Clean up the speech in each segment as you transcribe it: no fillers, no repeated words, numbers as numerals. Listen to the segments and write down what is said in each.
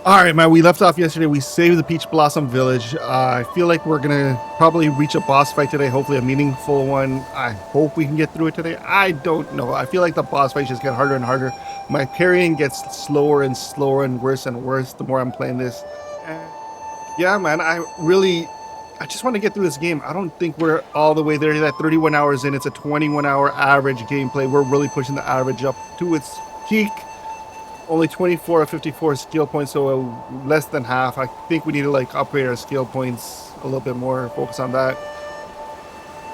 All right, man, we left off yesterday. We saved the Peach Blossom Village. I feel like we're going to probably reach a boss fight today, hopefully a meaningful one. I hope we can get through it today. I don't know. I feel like the boss fights just get harder and harder. My parrying gets slower and slower and worse the more I'm playing this. And yeah, man, I just want to get through this game. I don't think we're all the way there. That 31 hours in, it's a 21-hour average gameplay. We're really pushing the average up to its peak. Only 24 or 54 skill points, so less than half. I think we need to like upgrade our skill points a little bit more, focus on that.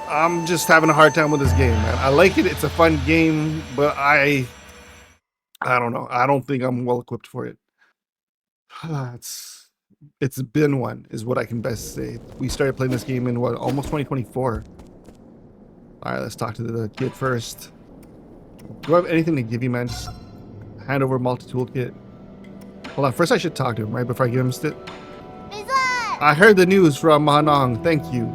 I'm just having a hard time with this game, man. I like it. It's a fun game, but I don't know. I don't think I'm well equipped for it. It's been one, is what I can best say. We started playing this game in what, almost 2024. All right, let's talk to the kid first. Do I have anything to give you, man? Just hand over multi-tool kit. Hold on, first I should talk to him, right, before I give him stick. I heard the news from Mahanong, thank you.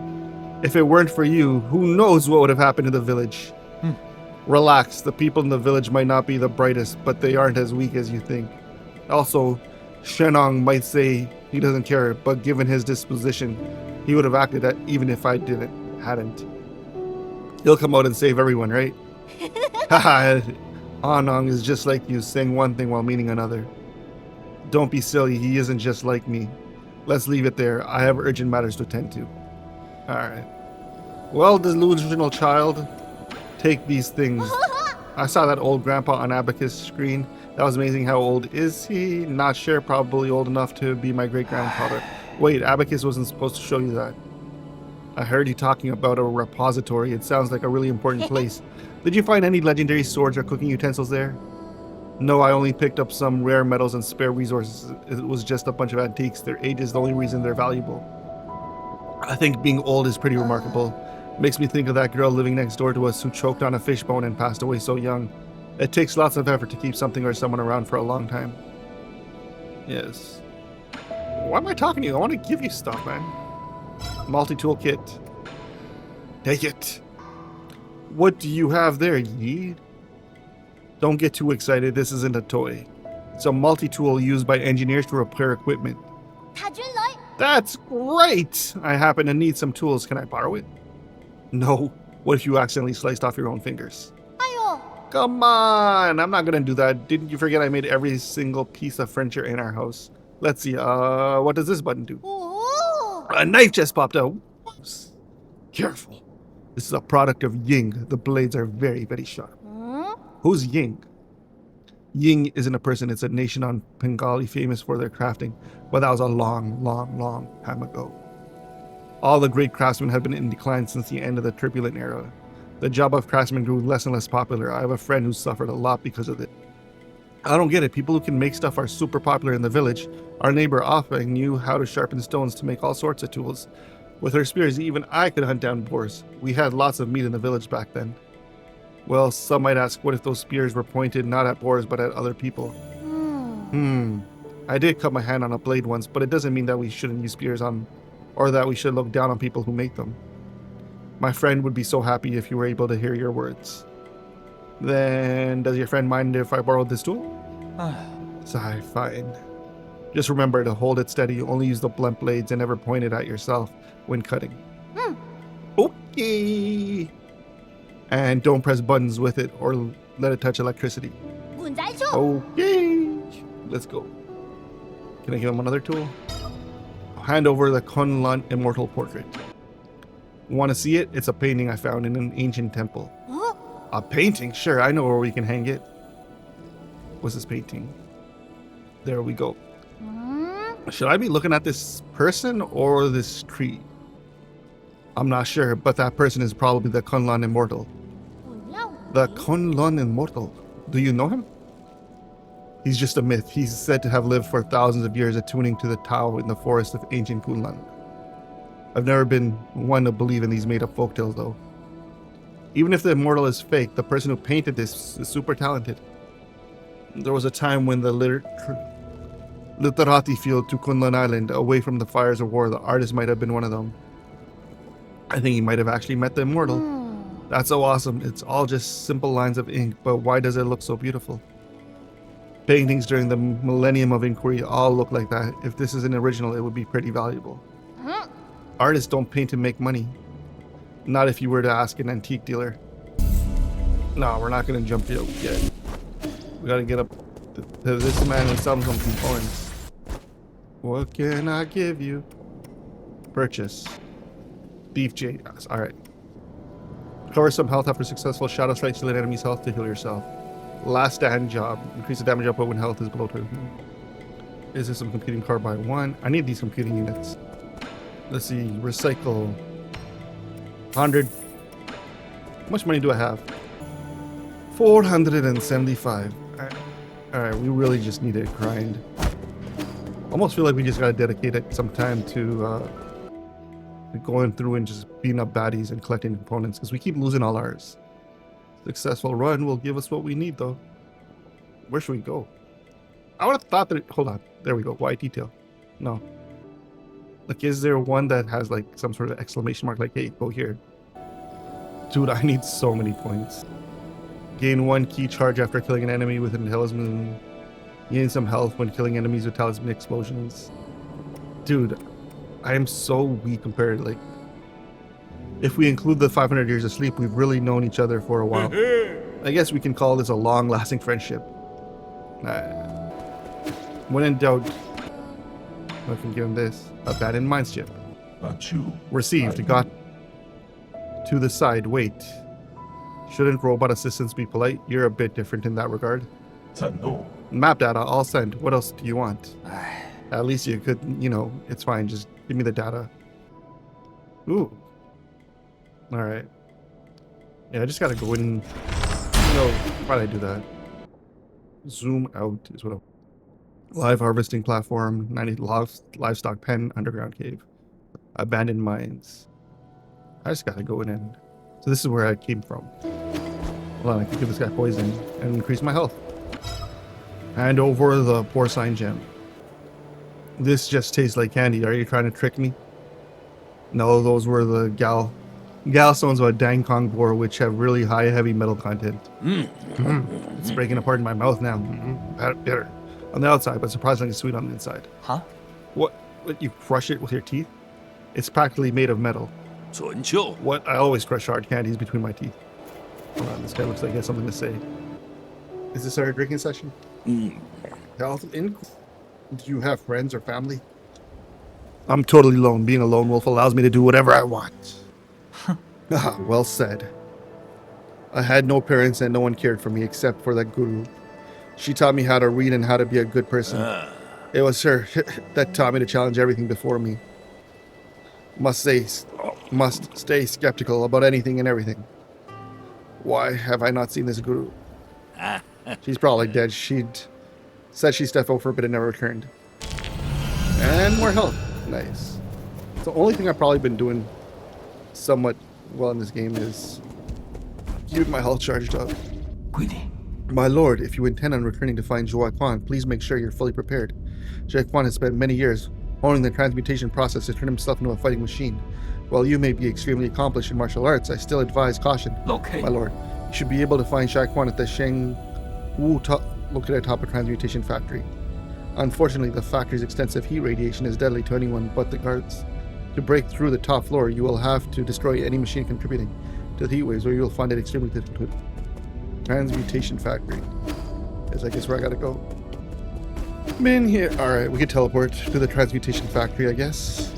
If it weren't for you, who knows what would have happened to the village. Relax, the people in the village might not be the brightest, but they aren't as weak as you think. Also, Shenong might say he doesn't care, but given his disposition, he would have acted that even if I hadn't. He'll come out and save everyone, right? Haha. Anong is just like you, saying one thing while meaning another. Don't be silly, he isn't just like me. Let's leave it there. I have urgent matters to attend to. Alright. Well, delusional child, take these things. I saw that old grandpa on Abacus screen. That was amazing. How old is he? Not sure, probably old enough to be my great-grandfather. Wait, Abacus wasn't supposed to show you that. I heard you talking about a repository. It sounds like a really important place. Did you find any legendary swords or cooking utensils there? No, I only picked up some rare metals and spare resources. It was just a bunch of antiques. Their age is the only reason they're valuable. I think being old is pretty remarkable. Makes me think of that girl living next door to us who choked on a fishbone and passed away so young. It takes lots of effort to keep something or someone around for a long time. Yes. Why am I talking to you? I want to give you stuff, man. Multi-tool kit. Take it. What do you have there, Yi? Don't get too excited, this isn't a toy. It's a multi-tool used by engineers to repair equipment. That's great! I happen to need some tools, can I borrow it? No. What if you accidentally sliced off your own fingers? Come on! I'm not gonna do that. Didn't you forget I made every single piece of furniture in our house? Let's see, what does this button do? A knife just popped out. Whoops. Careful. This is a product of Ying. The blades are very, very sharp. Who's Ying? Ying isn't a person, it's a nation on Bengali famous for their crafting, but that was a long, long, long time ago. All the great craftsmen have been in decline since the end of the turbulent era. The job of craftsman grew less and less popular. I have a friend who suffered a lot because of it. I don't get it. People who can make stuff are super popular in the village. Our neighbor Afeng knew how to sharpen stones to make all sorts of tools. With her spears, even I could hunt down boars. We had lots of meat in the village back then. Well, some might ask, what if those spears were pointed not at boars but at other people? I did cut my hand on a blade once, but it doesn't mean that we shouldn't use spears on, or that we should look down on people who make them. My friend would be so happy if you were able to hear your words. Then, does your friend mind if I borrowed this tool? Sigh, fine. Just remember to hold it steady, only use the blunt blades and never point it at yourself when cutting. Okay. And don't press buttons with it or let it touch electricity. Okay. Let's go. Can I give him another tool? Hand over the Kunlun Immortal Portrait. Want to see it? It's a painting I found in an ancient temple. A painting? Sure, I know where we can hang it. What's this painting? There we go. Should I be looking at this person or this tree? I'm not sure, but that person is probably the Kunlun Immortal. The Kunlun Immortal? Do you know him? He's just a myth. He's said to have lived for thousands of years attuning to the Tao in the forest of ancient Kunlun. I've never been one to believe in these made-up folktales, though. Even if the immortal is fake, the person who painted this is super talented. There was a time when the literati field to Kunlun Island, away from the fires of war, the artist might have been one of them. I think he might have actually met the immortal. That's so awesome. It's all just simple lines of ink, but why does it look so beautiful? Paintings during the Millennium of Inquiry all look like that. If this is an original, it would be pretty valuable. Artists don't paint to make money. Not if you were to ask an antique dealer. No, we're not going to jump yet. We got to get up to this man and sell him some components. What can I give you? Purchase. Beef J. Alright. Recover some health after successful shadow strikes. Heal an enemy's health to heal yourself. Last stand job. Increase the damage output when health is below 2. Is this some computing car by 1? I need these computing units. Let's see. Recycle. 100. How much money do I have? 475. Alright, we really just need to grind. Almost feel like we just gotta dedicate it some time to going through and just beating up baddies and collecting components, because we keep losing all ours. Successful run will give us what we need, though. Where should we go? I would have thought that hold on, there we go. White detail. No. Like, is there one that has like some sort of exclamation mark, like, hey, go here? Dude, I need so many points. Gain 1 key charge after killing an enemy with an talisman. Gain some health when killing enemies with talisman explosions. Dude, I am so weak compared, like, if we include the 500 years of sleep, we've really known each other for a while. I guess we can call this a long-lasting friendship. When in doubt, I can give him this. Abandoned mines chip. Received. Got to the side. Wait. Shouldn't robot assistants be polite? You're a bit different in that regard. Map data, I'll send. What else do you want? At least you could, you know, it's fine. Just give me the data. Ooh. Alright. Yeah, I just gotta go in. You know, why'd I do that? Zoom out is what live harvesting platform, 90 livestock pen, underground cave. Abandoned mines. I just gotta go in and... So this is where I came from. Hold on, I can give this guy poison and increase my health. Hand over the porcine gem. This just tastes like candy. Are you trying to trick me? No, those were the gallstones of a Dangkong boar, which have really high heavy metal content. It's breaking apart in my mouth now. Bitter on the outside, but surprisingly sweet on the inside. Huh? What? You crush it with your teeth? It's practically made of metal. What? I always crush hard candies between my teeth. Hold on, this guy looks like he has something to say. Is this our drinking session? Health in? Do you have friends or family? I'm totally alone. Being a lone wolf allows me to do whatever I want. Well said. I had no parents and no one cared for me except for that guru. She taught me how to read and how to be a good person. It was her that taught me to challenge everything before me. Must stay skeptical about anything and everything. Why have I not seen this guru? She's probably dead. She'd said she stepped out for a bit and never returned. And more health. Nice. The only thing I've probably been doing somewhat well in this game is keeping my health charged up. My lord, if you intend on returning to find Jiequan, please make sure you're fully prepared. Jiequan has spent many years honing the transmutation process to turn himself into a fighting machine. While you may be extremely accomplished in martial arts, I still advise caution. Okay. My lord, you should be able to find Jiequan at the Sheng Wu located atop a transmutation factory. Unfortunately, the factory's extensive heat radiation is deadly to anyone but the guards. To break through the top floor, you will have to destroy any machine contributing to the heat waves, or you will find it extremely difficult. Transmutation factory is, I guess, where I gotta go. I'm in here. Alright, we can teleport to the transmutation factory, I guess.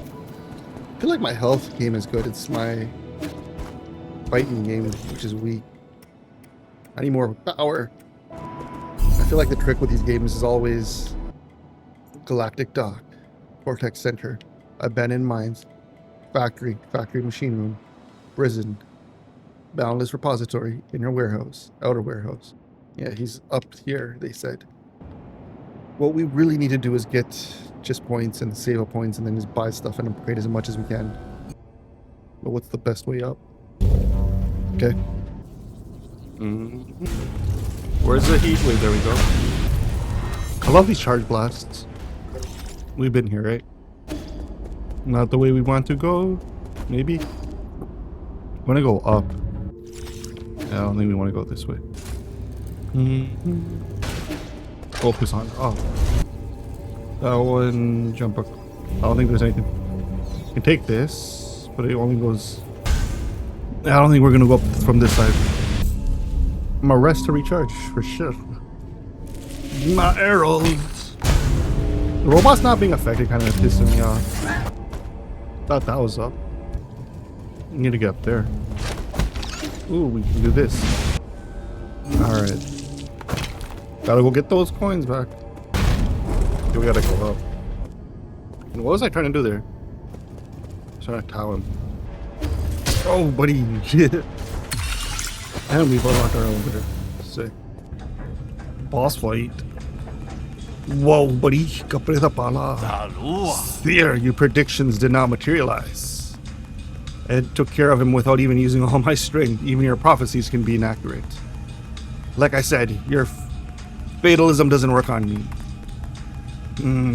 I feel like my health game is good. It's my fighting game, which is weak. I need more power. I feel like the trick with these games is always Galactic Dock, Vortex Center, Abandoned Mines, Factory Machine Room, Prison, Boundless Repository, Inner Warehouse, Outer Warehouse. Yeah, he's up here, they said. What we really need to do is get just points and save up points and then just buy stuff and upgrade as much as we can. But what's the best way up? Okay. Where's the heat wave? There we go. I love these charge blasts. We've been here, right? Not the way we want to go. Maybe. I want to go up. I don't think we want to go this way. Focus on. Oh. That one, jump up. I don't think there's anything. You can take this, but it only goes... I don't think we're gonna go up from this side. I'm gonna rest to recharge, for sure. My arrows! The robot's not being affected kind of pissing me off. Thought that was up. I need to get up there. Ooh, we can do this. Alright. Gotta go get those coins back. We gotta go up. And what was I trying to do there? Trying to tow him. Oh, buddy. Shit. And we both locked our elevator. Sick. Boss fight. Whoa, buddy. Kapre da pala. There, your predictions did not materialize. Ed took care of him without even using all my strength. Even your prophecies can be inaccurate. Like I said, your fatalism doesn't work on me.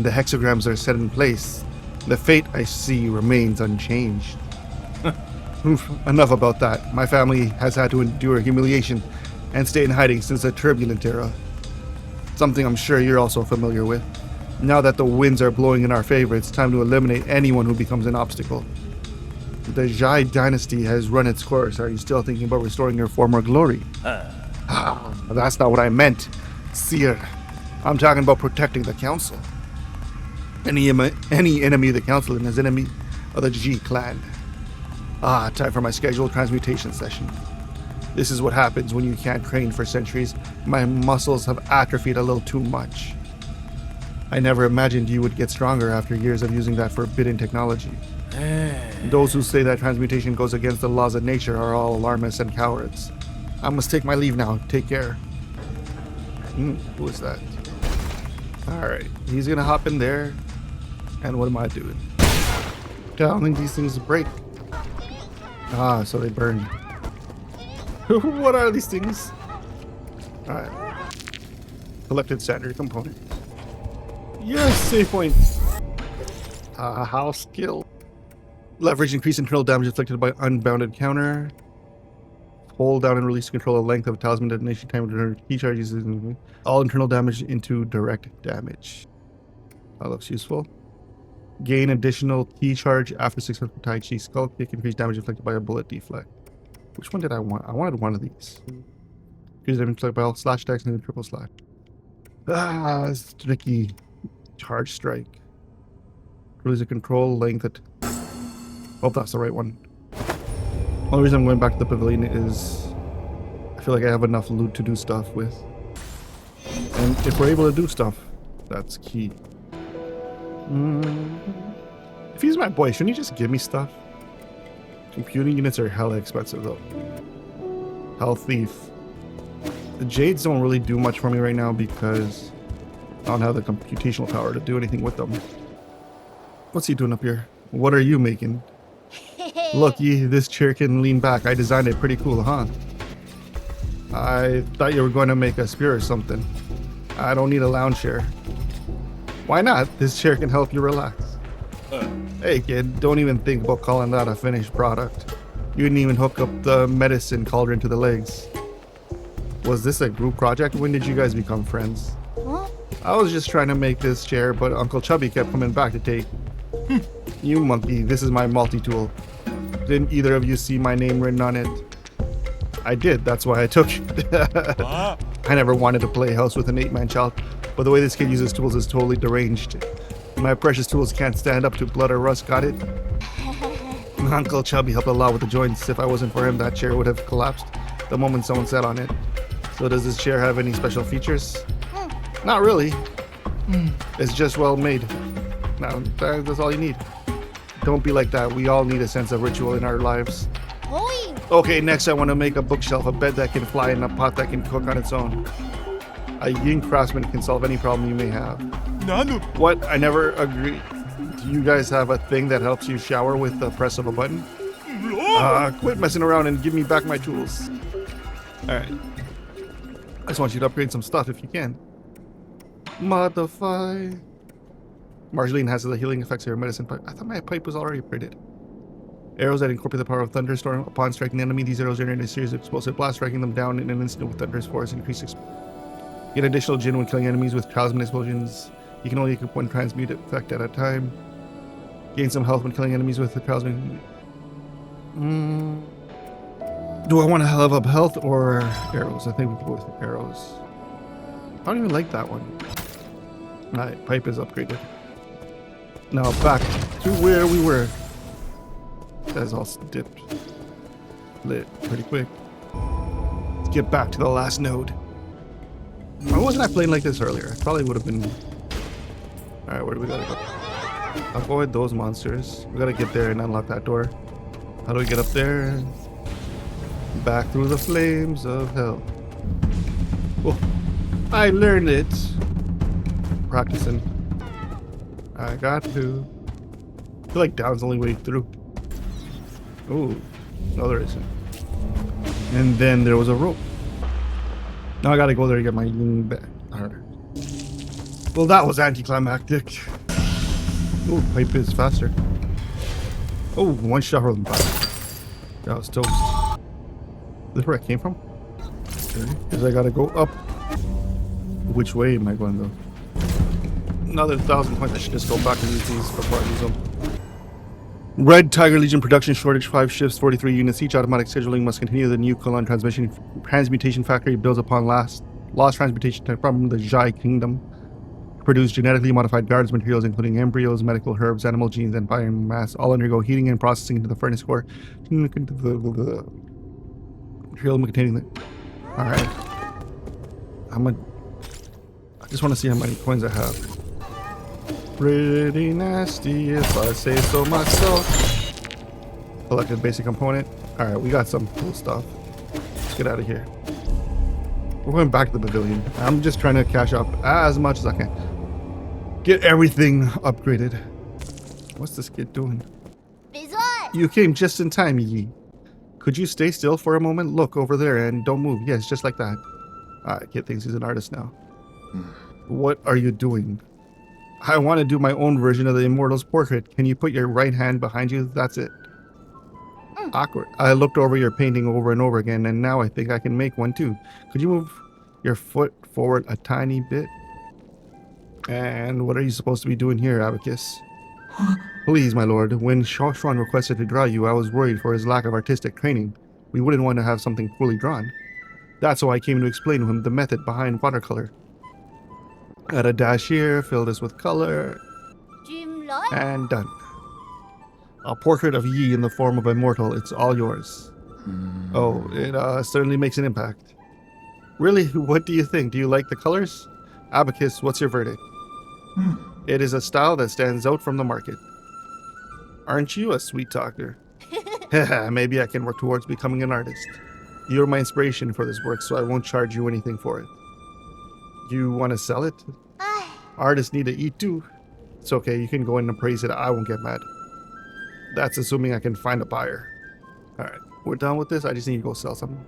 The hexagrams are set in place. The fate I see remains unchanged. Enough about that. My family has had to endure humiliation and stay in hiding since the turbulent era. Something I'm sure you're also familiar with. Now that the winds are blowing in our favor, it's time to eliminate anyone who becomes an obstacle. The Jai dynasty has run its course. Are you still thinking about restoring your former glory? That's not what I meant, Seer. I'm talking about protecting the council. Any enemy of the council is an enemy of the G clan. Time for my scheduled transmutation session. This is what happens when you can't train for centuries. My muscles have atrophied a little too much. I never imagined you would get stronger after years of using that forbidden technology. Those who say that transmutation goes against the laws of nature are all alarmists and cowards. I must take my leave now. Take care. Who is that? Alright, he's gonna hop in there. And what am I doing? I don't think these things break. So they burn. What are these things? Alright. Collected standard component. Yes, save point. How skill. Leverage increase internal damage inflicted by unbounded counter. Hold down and release to control the length of talisman detonation time to key charges. All internal damage into direct damage. That looks useful. Gain additional key charge after 600 Tai Chi skull kick. Increase damage inflicted by a bullet deflect. Which one did I want? I wanted one of these. Increase damage inflicted by all slash attacks and triple slash. It's tricky. Charge strike. Release a control length. Hope that's the right one. Only reason I'm going back to the pavilion is I feel like I have enough loot to do stuff with. And if we're able to do stuff, that's key. If he's my boy, shouldn't he just give me stuff? Computing units are hella expensive though. Hell thief. The Jades don't really do much for me right now because I don't have the computational power to do anything with them. What's he doing up here? What are you making? Looky, this chair can lean back. I designed it pretty cool, huh? I thought you were going to make a spear or something. I don't need a lounge chair. Why not? This chair can help you relax. Hey kid, don't even think about calling that a finished product. You didn't even hook up the medicine cauldron to the legs. Was this a group project? When did you guys become friends? I was just trying to make this chair, but Uncle Chubby kept coming back to take. You monkey, this is my multi-tool. Didn't either of you see my name written on it? I did, that's why I took it. I never wanted to play house with an 8-man child, but the way this kid uses tools is totally deranged. My precious tools can't stand up to blood or rust, got it? Uncle Chubby helped a lot with the joints. If I wasn't for him, that chair would have collapsed the moment someone sat on it. So does this chair have any special features? Not really. It's just well made. Now, that's all you need. Don't be like that. We all need a sense of ritual in our lives. Okay, next I want to make a bookshelf, a bed that can fly, and a pot that can cook on its own. A yin craftsman can solve any problem you may have. What? I never agree. Do you guys have a thing that helps you shower with the press of a button? Quit messing around and give me back my tools. Alright. I just want you to upgrade some stuff if you can. Modify. Marceline has the healing effects of your medicine pipe. I thought my pipe was already upgraded. Arrows that incorporate the power of thunderstorm. Upon striking the enemy, these arrows generate a series of explosive blasts, striking them down in an instant with thunderous force. Increase Get additional Jin when killing enemies with talisman explosions. You can only equip one transmute effect at a time. Gain some health when killing enemies with the talisman. Do I want to level up health or arrows? I think we can go with arrows. I don't even like that one. My pipe is upgraded. Now back to where we were. That's all dipped. Lit pretty quick. Let's get back to the last node. Why wasn't I playing like this earlier? I probably would have been... Alright, where do we gotta go? I'll avoid those monsters. We gotta get there and unlock that door. How do we get up there? Back through the flames of hell. Oh, I learned it. Practicing. I got to. I feel like down's the only way through. Oh, no there isn't. And then there was a rope. Now I gotta go there to get my yin back. Alright. Well, that was anticlimactic. Oh, pipe is faster. Oh, one shot from the back. That was toast. This is where I came from? Okay, because I gotta go up. Which way am I going though? Another 1,000 points. I should just go back and use these before I use them. Red Tiger Legion production shortage, 5 shifts, 43 units each. Automatic scheduling must continue. The new colon transmutation factory builds upon lost transmutation from the Jai Kingdom. Produce genetically modified guards materials including embryos, medical herbs, animal genes, and biomass. All undergo heating and processing into the furnace core. The material containing the... Alright. I just want to see how many coins I have. Pretty nasty if I say so myself. Collected basic component. Alright, we got some cool stuff. Let's get out of here. We're going back to the pavilion. I'm just trying to cash up as much as I can. Get everything upgraded. What's this kid doing? You came just in time, Yi. Could you stay still for a moment? Look over there and don't move. Yes, just like that. Alright, kid thinks he's an artist now. What are you doing? I want to do my own version of the Immortal's portrait. Can you put your right hand behind you? That's it. Awkward. I looked over your painting over and over again, and now I think I can make one too. Could you move your foot forward a tiny bit? And what are you supposed to be doing here, Abacus? Please, my lord. When Jiequan requested to draw you, I was worried for his lack of artistic training. We wouldn't want to have something poorly drawn. That's why I came to explain to him the method behind watercolor. Add a dash here, fill this with color, and done. A portrait of Yi in the form of immortal, it's all yours. Oh, it certainly makes an impact. Really, what do you think? Do you like the colors? Abacus, what's your verdict? It is a style that stands out from the market. Aren't you a sweet talker? Maybe I can work towards becoming an artist. You're my inspiration for this work, so I won't charge you anything for it. You want to sell it? Artists need to eat too. It's okay, you can go in and praise it. I won't get mad. That's assuming I can find a buyer. Alright, we're done with this. I just need to go sell something.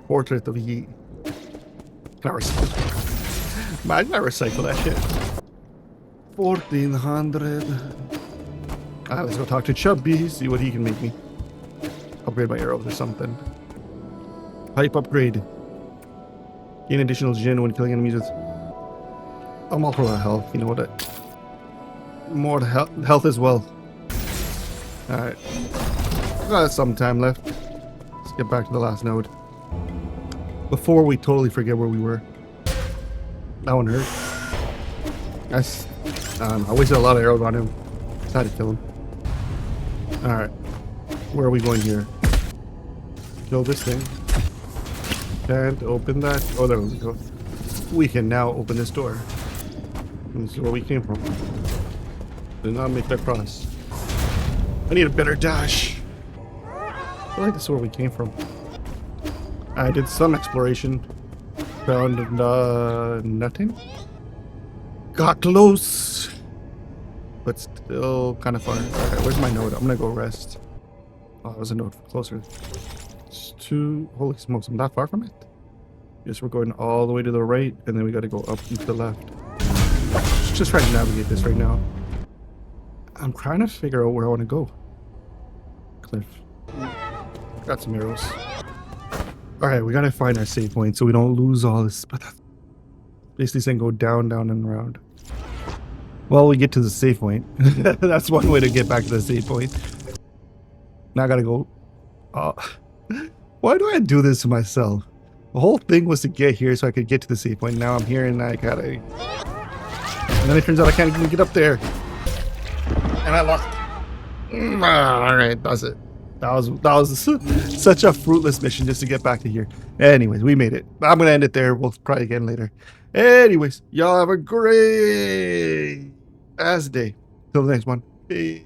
Portrait of Yi. Can I recycle? Imagine I recycle that shit. 1,400. Alright, let's go talk to Chubby, see what he can make me. Upgrade my arrows or something. Pipe upgrade. Gain additional Jin when killing enemies with... I'm all for the health, you know what? More health as well. Alright. Got some time left. Let's get back to the last node. Before we totally forget where we were. That one hurt. I wasted a lot of arrows on him. Just had to kill him. Alright. Where are we going here? Kill this thing. Can't open that. Oh, there we go. We can now open this door. This is where we came from. Did not make that cross. I need a better dash. I feel like this is where we came from. I did some exploration. Found nothing. Got close. But still kind of far. Okay, where's my node? I'm gonna go rest. Oh, there's a node closer. Holy smokes, I'm that far from it? Yes, we're going all the way to the right, and then we gotta go up and to the left. Just trying to navigate this right now. I'm trying to figure out where I want to go. Cliff. Got some arrows. Alright, we gotta find our save point so we don't lose all this. But Basically saying go down, down, and around. Well, we get to the save point. That's one way to get back to the save point. Now I gotta go. Why do I do this to myself? The whole thing was to get here so I could get to the save point. Now I'm here and I gotta... And then it turns out I can't even get up there. And I lost. Alright, that's it. That was such a fruitless mission just to get back to here. Anyways, we made it. I'm gonna end it there. We'll try again later. Anyways, y'all have a great ass day. Till the next one. Peace.